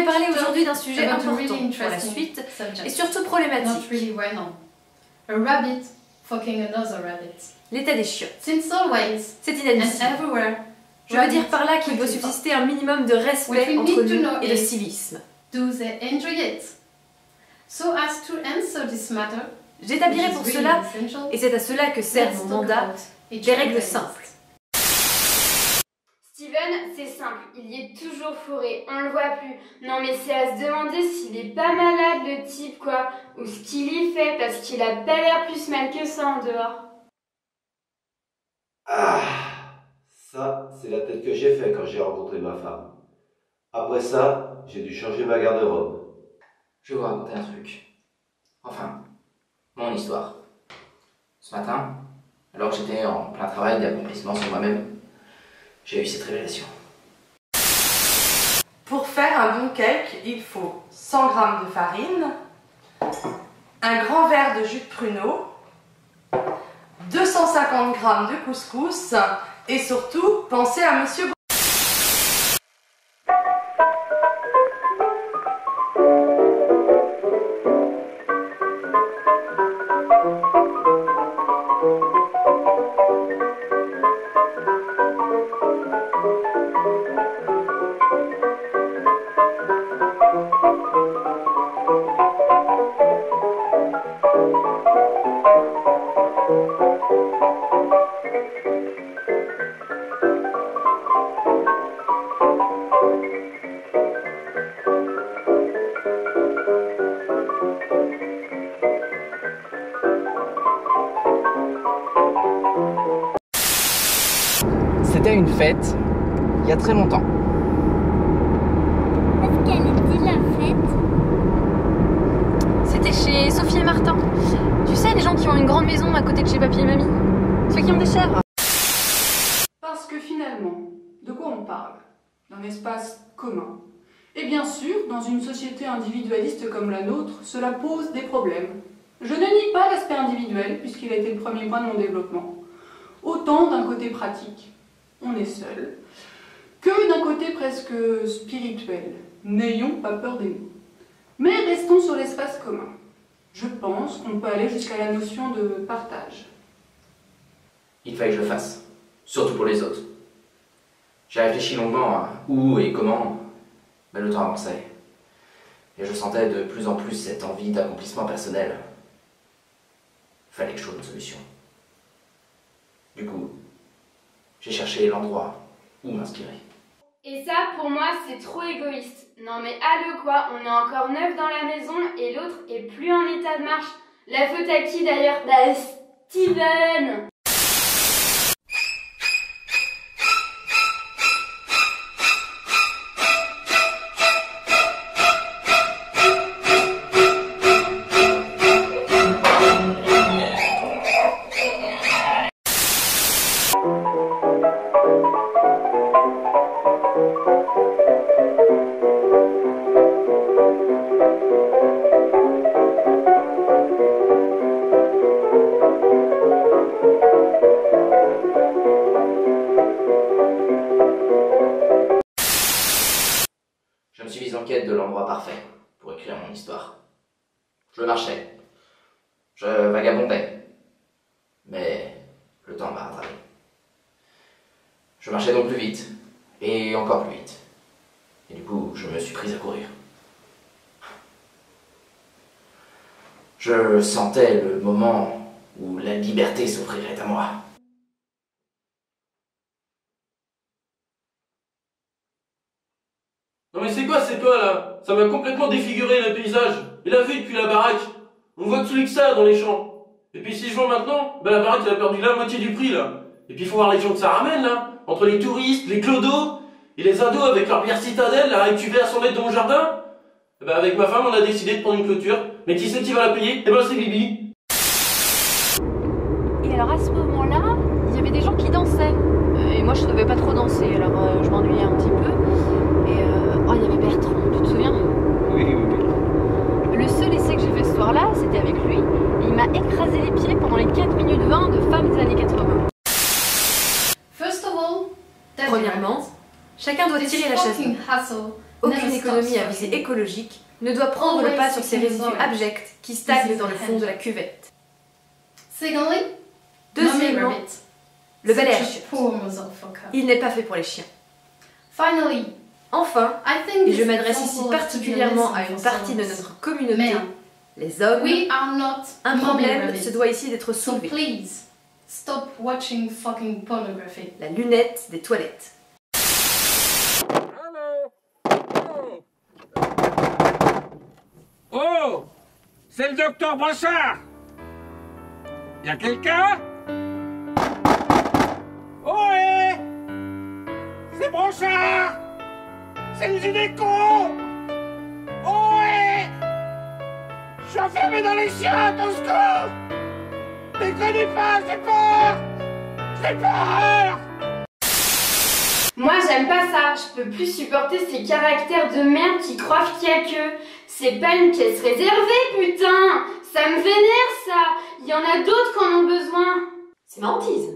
parler aujourd'hui d'un sujet important pour la suite et surtout problématique. L'état des chiottes. C'est inadmissible. Je veux dire par là qu'il doit subsister un minimum de respect entre nous et de civisme. J'établirai pour cela, et c'est à cela que sert mon mandat, des règles simples. Steven, c'est simple, il y est toujours fourré, on le voit plus. Non mais c'est à se demander s'il est pas malade le type quoi, ou ce qu'il y fait parce qu'il a pas l'air plus mal que ça en dehors. Ah, ça, c'est la tête que j'ai fait quand j'ai rencontré ma femme. Après ça, j'ai dû changer ma garde-robe. Je vais vous raconter un truc. Enfin, mon histoire. Ce matin, alors que j'étais en plein travail d'accomplissement sur moi-même, j'ai eu cette révélation. Pour faire un bon cake, il faut 100 g de farine, un grand verre de jus de pruneau, 250 g de couscous et surtout, pensez à Monsieur C'était une fête, il y a très longtemps. Est-ce qu'elle était la fête? C'était chez Sophie et Martin. Tu sais, les gens qui ont une grande maison à côté de chez papy et mamie? Ceux qui ont des chèvres. Parce que finalement, de quoi on parle? D'un espace commun. Et bien sûr, dans une société individualiste comme la nôtre, cela pose des problèmes. Je ne nie pas l'aspect individuel, puisqu'il a été le premier point de mon développement. Autant d'un côté pratique, on est seul, que d'un côté presque spirituel. N'ayons pas peur des mots. Mais restons sur l'espace commun. Je pense qu'on peut aller jusqu'à la notion de partage. Il fallait que je le fasse, surtout pour les autres. J'ai réfléchi longuement à où et comment, mais le temps avançait. Et je sentais de plus en plus cette envie d'accomplissement personnel. Il fallait que je trouve une solution. Du coup, j'ai cherché l'endroit où m'inspirer. Et ça, pour moi, c'est trop égoïste. Non mais allô quoi, on est encore 9 dans la maison et l'autre est plus en état de marche. La faute à qui d'ailleurs? Bah Steven! Je me suis mis en quête de l'endroit parfait pour écrire mon histoire. Je marchais, je vagabondais, mais le temps m'a rattrapé. Je marchais donc plus vite, et encore plus vite. Et du coup, je me suis pris à courir. Je sentais le moment où la liberté s'offrirait à moi. Non mais c'est quoi ces toits là? Ça m'a complètement défiguré le paysage. Et la vue depuis la baraque. On voit que celui que ça dans les champs. Et puis si je vois maintenant, ben la baraque elle a perdu la moitié du prix là. Et puis il faut voir les gens que ça ramène là. Entre les touristes, les clodos, et les ados avec leur bière citadelle à récupérer à 100 mètres de mon jardin. Et ben avec ma femme on a décidé de prendre une clôture. Mais qui c'est qui va la payer? Eh ben c'est Bibi. Et alors à ce moment-là, il y avait des gens qui dansaient. Et moi je ne savais pas trop danser, alors je m'ennuyais un petit peu. Et oh, il y avait Bertrand, tu te souviens? Oui. Le seul essai que j'ai fait ce soir-là, c'était avec lui. Et il m'a écrasé les pieds pendant les 4 minutes 20 de femmes des années 80. Premièrement, chacun doit tirer la chaise. Aucune économie à visée écologique ne doit prendre le pas sur ces résidus abjects qui stagnent dans le fond de la cuvette. Deuxièmement, le balai à chiottes. Il n'est pas fait pour les chiens. Enfin, et je m'adresse ici particulièrement à une partie de notre communauté, les hommes, un problème se doit ici d'être soulevé. La lunette des toilettes. Oh, c'est le docteur Brossard. Y a quelqu'un? Ohé, c'est Brossard. C'est le gynéco. Ohé, je suis enfermé dans les chiottes, au secours. Déconnez pas, j'ai peur. J'ai peur. Moi j'aime pas ça, je peux plus supporter ces caractères de merde qui croient qu'il y a que. C'est pas une pièce réservée, putain! Ça me vénère ça! Il y en a d'autres qui en ont besoin! C'est ma hantise.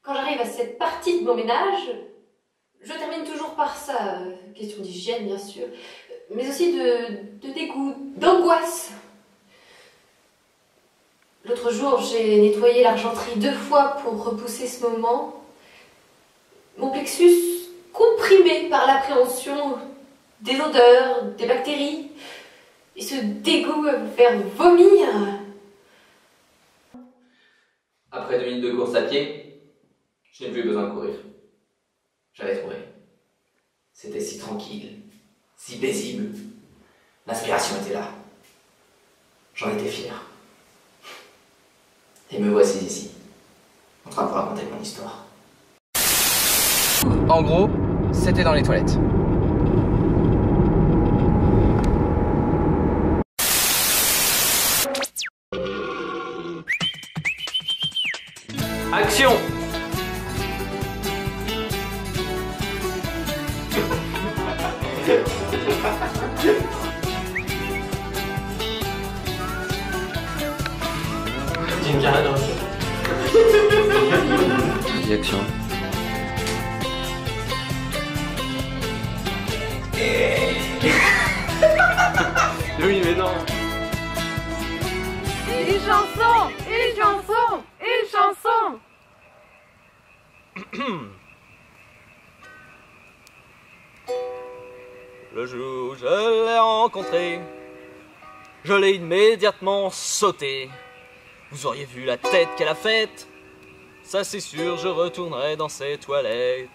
Quand j'arrive à cette partie de mon ménage, je termine toujours par ça. Question d'hygiène bien sûr, mais aussi de dégoût, d'angoisse. L'autre jour, j'ai nettoyé l'argenterie 2 fois pour repousser ce moment. Mon plexus, comprimé par l'appréhension des odeurs, des bactéries, et ce dégoût à me faire vomir. Après 2 minutes de course à pied, je n'ai plus besoin de courir. J'avais trouvé. C'était si tranquille, si paisible. L'inspiration était là. J'en étais fier. Et me voici ici, en train de vous raconter mon histoire. En gros, c'était dans les toilettes. Action! Jim Carrey. Dis action. Oui, mais non. Une chanson! Une chanson! Une chanson! Le jour où je l'ai rencontrée, je l'ai immédiatement sautée. Vous auriez vu la tête qu'elle a faite, ça c'est sûr, je retournerai dans ces toilettes.